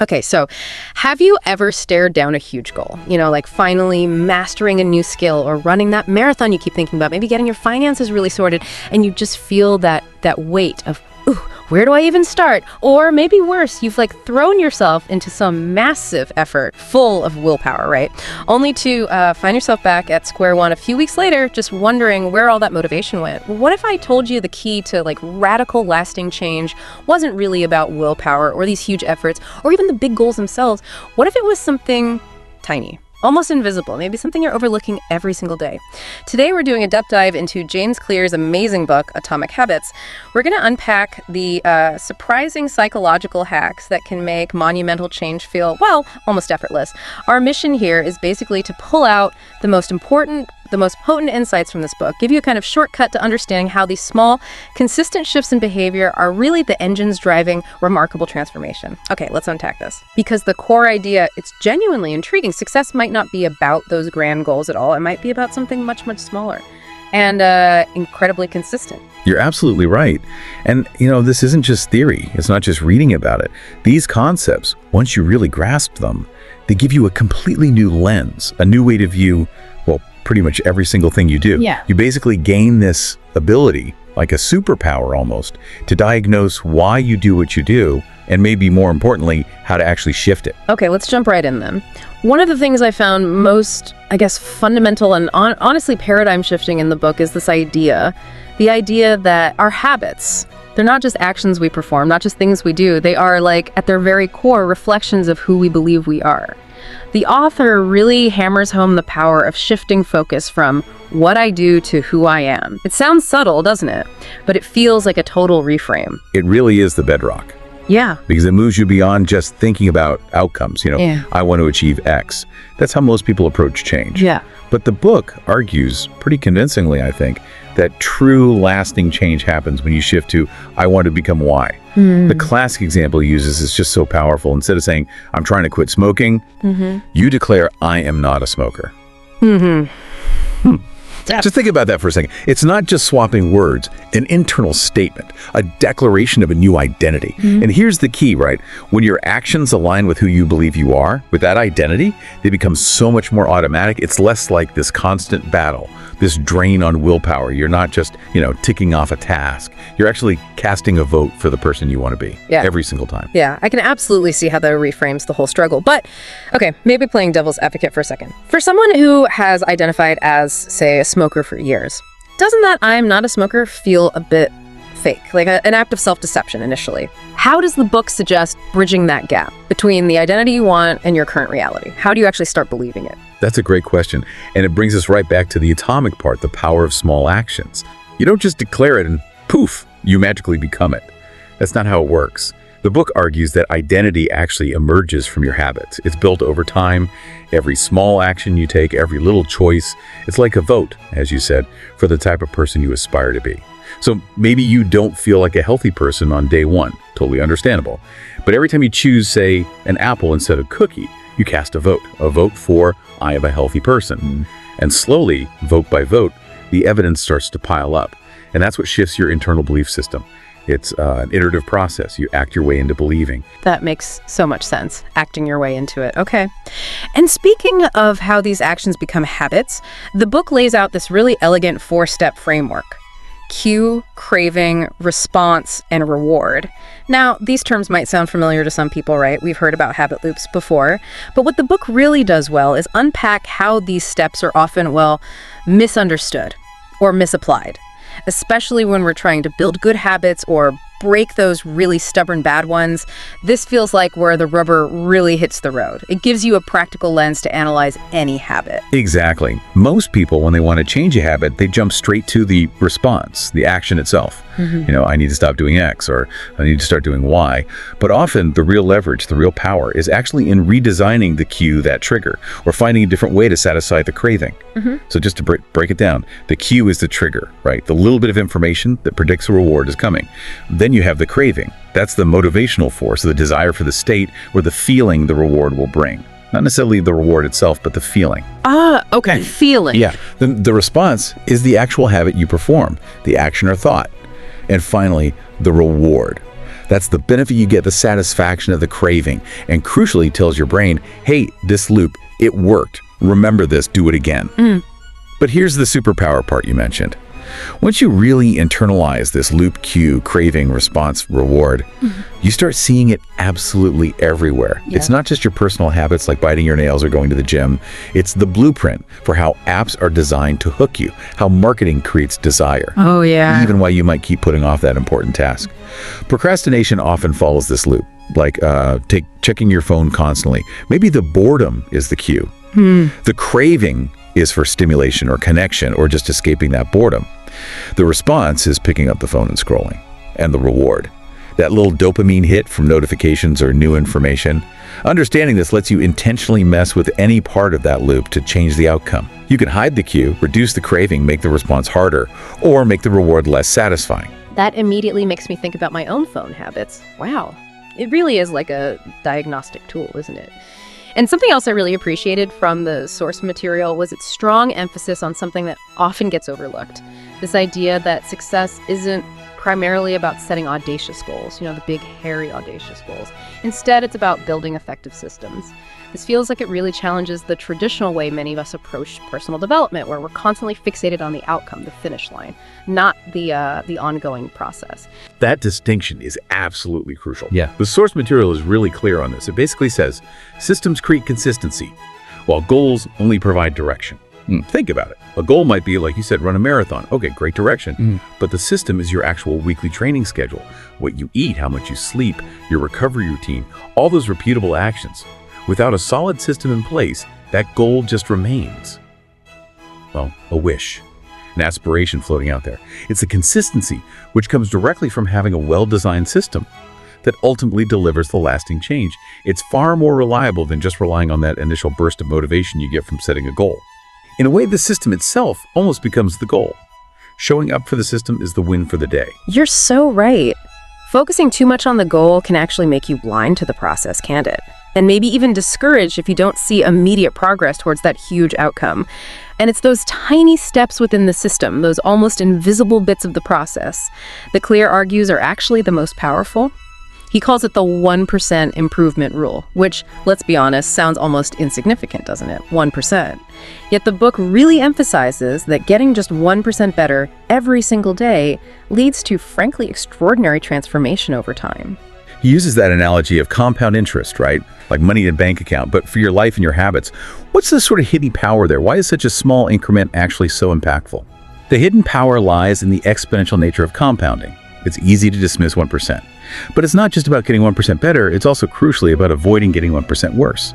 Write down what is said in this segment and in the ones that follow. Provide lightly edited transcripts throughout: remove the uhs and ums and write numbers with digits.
Okay, so have you ever stared down a huge goal? Like finally mastering a new skill or running that marathon you keep thinking about, maybe getting your finances really sorted, and you just feel that weight of, ooh, where do I even start? Or maybe worse, you've thrown yourself into some massive effort full of willpower, right? Only to find yourself back at square one a few weeks later, just wondering where all that motivation went. What if I told you the key to radical lasting change wasn't really about willpower or these huge efforts or even the big goals themselves? What if it was something tiny? Almost invisible, maybe something you're overlooking every single day. Today, we're doing a deep dive into James Clear's amazing book, Atomic Habits. We're going to unpack the surprising psychological hacks that can make monumental change feel, well, almost effortless. Our mission here is basically to pull out the most important, the most potent insights from this book, give you a kind of shortcut to understanding how these small, consistent shifts in behavior are really the engines driving remarkable transformation. Okay, let's unpack this. Because the core idea, it's genuinely intriguing. Success might not be about those grand goals at all. It might be about something much, much smaller and incredibly consistent. You're absolutely right. And, this isn't just theory. It's not just reading about it. These concepts, once you really grasp them, they give you a completely new lens, a new way to view, well, pretty much every single thing you do. Yeah. You basically gain this ability, like a superpower almost, to diagnose why you do what you do, and maybe more importantly, how to actually shift it. Okay, let's jump right in then. One of the things I found most, fundamental and honestly paradigm shifting in the book is this idea, the idea that our habits, they're not just actions we perform, not just things we do. They are at their very core, reflections of who we believe we are. The author really hammers home the power of shifting focus from what I do to who I am. It sounds subtle, doesn't it? But it feels like a total reframe. It really is the bedrock. Yeah. Because it moves you beyond just thinking about outcomes. I want to achieve X. That's how most people approach change. Yeah. But the book argues pretty convincingly, I think, that true lasting change happens when you shift to, I want to become Y. The classic example he uses is just so powerful. Instead of saying, I'm trying to quit smoking, you declare, I am not a smoker. Just think about that for a second. It's not just swapping words, an internal statement, a declaration of a new identity. And here's the key, right? When your actions align with who you believe you are, with that identity, they become so much more automatic. It's less like this constant battle, this drain on willpower. You're not just, ticking off a task. You're actually casting a vote for the person you want to be every single time. Yeah, I can absolutely see how that reframes the whole struggle. But, okay, maybe playing devil's advocate for a second. For someone who has identified as, say, a smoker for years, doesn't that I'm not a smoker feel a bit fake, like an act of self-deception initially? How does the book suggest bridging that gap between the identity you want and your current reality? How do you actually start believing it? That's a great question. And it brings us right back to the atomic part, the power of small actions. You don't just declare it and poof, you magically become it. That's not how it works. The book argues that identity actually emerges from your habits. It's built over time. Every small action you take, every little choice, it's like a vote, as you said, for the type of person you aspire to be. So maybe you don't feel like a healthy person on day one, totally understandable. But every time you choose, say, an apple instead of cookie, you cast a vote for I am a healthy person. And slowly, vote by vote, the evidence starts to pile up. And that's what shifts your internal belief system. It's an iterative process. You act your way into believing. That makes so much sense, acting your way into it. Okay. And speaking of how these actions become habits, the book lays out this really elegant 4-step framework. Cue, craving, response, and reward. Now, these terms might sound familiar to some people, right? We've heard about habit loops before. But what the book really does well is unpack how these steps are often, misunderstood or misapplied, especially when we're trying to build good habits or break those really stubborn bad ones. This feels like where the rubber really hits the road. It gives you a practical lens to analyze any habit. Exactly. Most people, when they want to change a habit, they jump straight to the response, the action itself. I need to stop doing X, or I need to start doing Y. But often the real leverage, the real power is actually in redesigning the cue, that trigger, or finding a different way to satisfy the craving. So just to break it down, the cue is the trigger, right? The little bit of information that predicts a reward is coming. Then you have the craving. That's the motivational force, the desire for the state or the feeling the reward will bring. Not necessarily the reward itself, but the feeling. Okay. Feeling. Yeah. The response is the actual habit you perform, the action or thought. And finally, the reward. That's the benefit you get, the satisfaction of the craving, and crucially tells your brain, hey, this loop, it worked. Remember this, do it again. But here's the superpower part you mentioned. Once you really internalize this loop cue, craving, response, reward, you start seeing it absolutely everywhere. Yeah. It's not just your personal habits like biting your nails or going to the gym. It's the blueprint for how apps are designed to hook you, how marketing creates desire. Oh, yeah. Even why you might keep putting off that important task. Procrastination often follows this loop, like checking your phone constantly. Maybe the boredom is the cue. The craving is for stimulation or connection or just escaping that boredom. The response is picking up the phone and scrolling. And the reward, that little dopamine hit from notifications or new information. Understanding this lets you intentionally mess with any part of that loop to change the outcome. You can hide the cue, reduce the craving, make the response harder, or make the reward less satisfying. That immediately makes me think about my own phone habits. Wow. It really is like a diagnostic tool, isn't it? And something else I really appreciated from the source material was its strong emphasis on something that often gets overlooked. This idea that success isn't primarily about setting audacious goals, the big, hairy, audacious goals. Instead, it's about building effective systems. This feels like it really challenges the traditional way many of us approach personal development, where we're constantly fixated on the outcome, the finish line, not the ongoing process. That distinction is absolutely crucial. Yeah. The source material is really clear on this. It basically says, systems create consistency, while goals only provide direction. Think about it. A goal might be, like you said, run a marathon. Okay, great direction. But the system is your actual weekly training schedule, what you eat, how much you sleep, your recovery routine, all those repeatable actions. Without a solid system in place, that goal just remains, well, a wish, an aspiration floating out there. It's the consistency which comes directly from having a well-designed system that ultimately delivers the lasting change. It's far more reliable than just relying on that initial burst of motivation you get from setting a goal. In a way, the system itself almost becomes the goal. Showing up for the system is the win for the day. You're so right. Focusing too much on the goal can actually make you blind to the process, can't it? And maybe even discouraged if you don't see immediate progress towards that huge outcome. And it's those tiny steps within the system, those almost invisible bits of the process, that Clear argues are actually the most powerful. He calls it the 1% improvement rule, which, let's be honest, sounds almost insignificant, doesn't it? 1%. Yet the book really emphasizes that getting just 1% better every single day leads to, frankly, extraordinary transformation over time. He uses that analogy of compound interest, right? Like money in a bank account, but for your life and your habits. What's the sort of hidden power there? Why is such a small increment actually so impactful? The hidden power lies in the exponential nature of compounding. It's easy to dismiss 1%. But it's not just about getting 1% better, it's also crucially about avoiding getting 1% worse.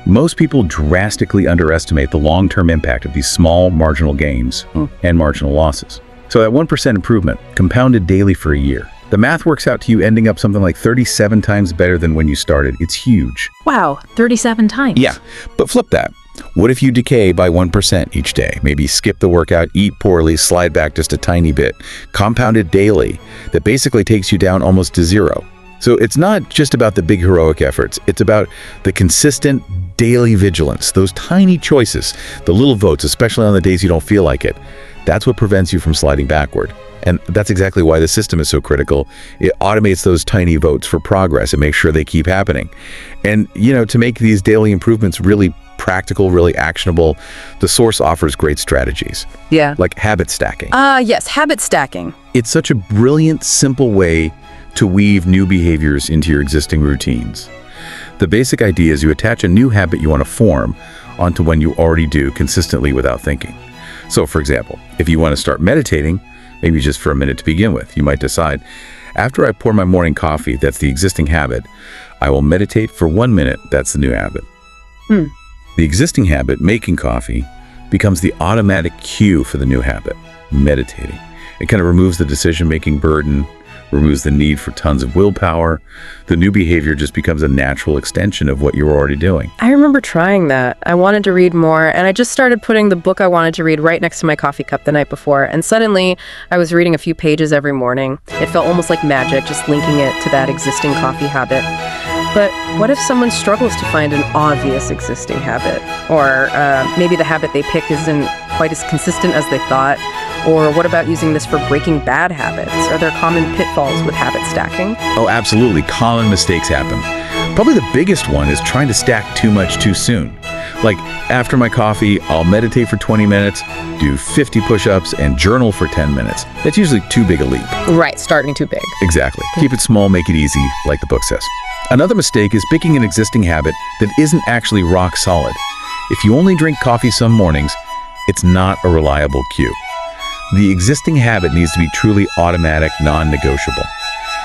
Most people drastically underestimate the long-term impact of these small marginal gains and marginal losses. So that 1% improvement, compounded daily for a year, the math works out to you ending up something like 37 times better than when you started. It's huge. Wow, 37 times. Yeah, but flip that. What if you decay by 1% each day? Maybe skip the workout, eat poorly, slide back just a tiny bit. Compounded daily, that basically takes you down almost to zero. So it's not just about the big heroic efforts. It's about the consistent daily vigilance, those tiny choices, the little votes, especially on the days you don't feel like it. That's what prevents you from sliding backward. And that's exactly why the system is so critical. It automates those tiny votes for progress and makes sure they keep happening. And, to make these daily improvements really practical, really actionable, the source offers great strategies. Yeah. Like habit stacking. Yes, habit stacking. It's such a brilliant, simple way to weave new behaviors into your existing routines. The basic idea is you attach a new habit you want to form onto one you already do consistently without thinking. So, for example, if you want to start meditating, maybe just for a minute to begin with, you might decide, after I pour my morning coffee, that's the existing habit, I will meditate for 1 minute, that's the new habit. The existing habit, making coffee, becomes the automatic cue for the new habit, meditating. It kind of removes the decision-making burden, removes the need for tons of willpower. The new behavior just becomes a natural extension of what you're already doing. I remember trying that. I wanted to read more, and I just started putting the book I wanted to read right next to my coffee cup the night before, and suddenly I was reading a few pages every morning. It felt almost like magic, just linking it to that existing coffee habit. But what if someone struggles to find an obvious existing habit? Or maybe the habit they pick isn't quite as consistent as they thought? Or what about using this for breaking bad habits? Are there common pitfalls with habit stacking? Oh, absolutely. Common mistakes happen. Probably the biggest one is trying to stack too much too soon. Like, after my coffee, I'll meditate for 20 minutes, do 50 push-ups, and journal for 10 minutes. That's usually too big a leap. Right, starting too big. Exactly. Keep it small, make it easy, like the book says. Another mistake is picking an existing habit that isn't actually rock solid. If you only drink coffee some mornings, it's not a reliable cue. The existing habit needs to be truly automatic, non-negotiable.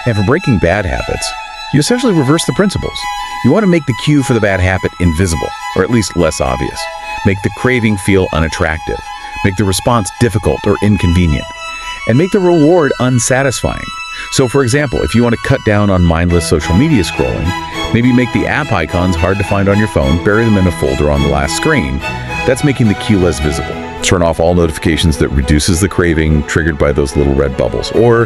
And for breaking bad habits, you essentially reverse the principles. You want to make the cue for the bad habit invisible, or at least less obvious. Make the craving feel unattractive. Make the response difficult or inconvenient. And make the reward unsatisfying. So for example, if you want to cut down on mindless social media scrolling, maybe make the app icons hard to find on your phone, bury them in a folder on the last screen. That's making the cue less visible. Turn off all notifications that reduces the craving triggered by those little red bubbles. Or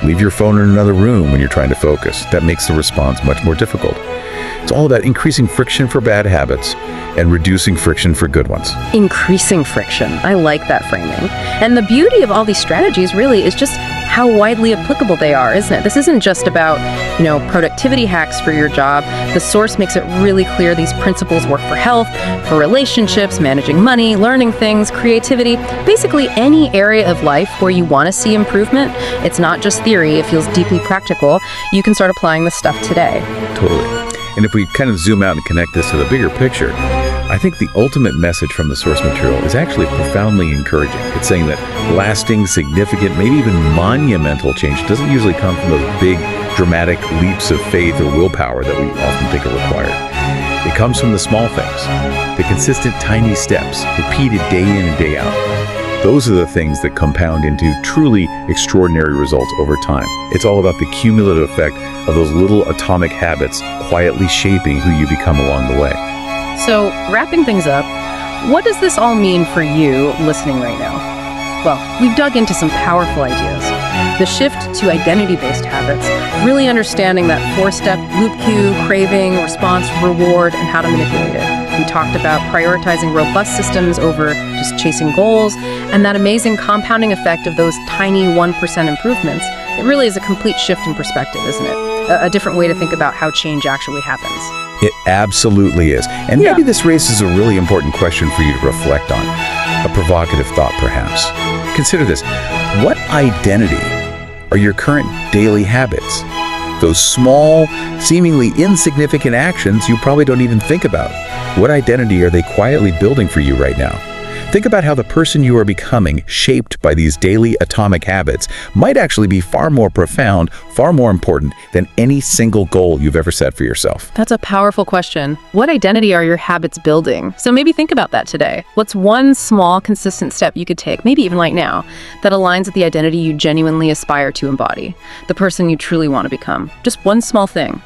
leave your phone in another room when you're trying to focus. That makes the response much more difficult. It's all about increasing friction for bad habits and reducing friction for good ones. Increasing friction. I like that framing. And the beauty of all these strategies really is just how widely applicable they are, isn't it? This isn't just about, productivity hacks for your job. The source makes it really clear these principles work for health, for relationships, managing money, learning things, creativity, basically any area of life where you want to see improvement. It's not just theory, it feels deeply practical. You can start applying this stuff today. Totally. And if we kind of zoom out and connect this to the bigger picture, I think the ultimate message from the source material is actually profoundly encouraging. It's saying that lasting, significant, maybe even monumental change doesn't usually come from those big, dramatic leaps of faith or willpower that we often think are required. It comes from the small things, the consistent tiny steps, repeated day in and day out. Those are the things that compound into truly extraordinary results over time. It's all about the cumulative effect of those little atomic habits quietly shaping who you become along the way. So, wrapping things up, what does this all mean for you listening right now? Well, we've dug into some powerful ideas. The shift to identity-based habits, really understanding that four-step loop cue, craving, response, reward, and how to manipulate it. We talked about prioritizing robust systems over just chasing goals, and that amazing compounding effect of those tiny 1% improvements. It really is a complete shift in perspective, isn't it? A different way to think about how change actually happens. It absolutely is. And maybe this raises a really important question for you to reflect on. A provocative thought, perhaps. Consider this. What identity are your current daily habits? Those small, seemingly insignificant actions you probably don't even think about. What identity are they quietly building for you right now? Think about how the person you are becoming, shaped by these daily atomic habits, might actually be far more profound, far more important than any single goal you've ever set for yourself. That's a powerful question. What identity are your habits building? So maybe think about that today. What's one small, consistent step you could take, maybe even right now, that aligns with the identity you genuinely aspire to embody, the person you truly want to become? Just one small thing.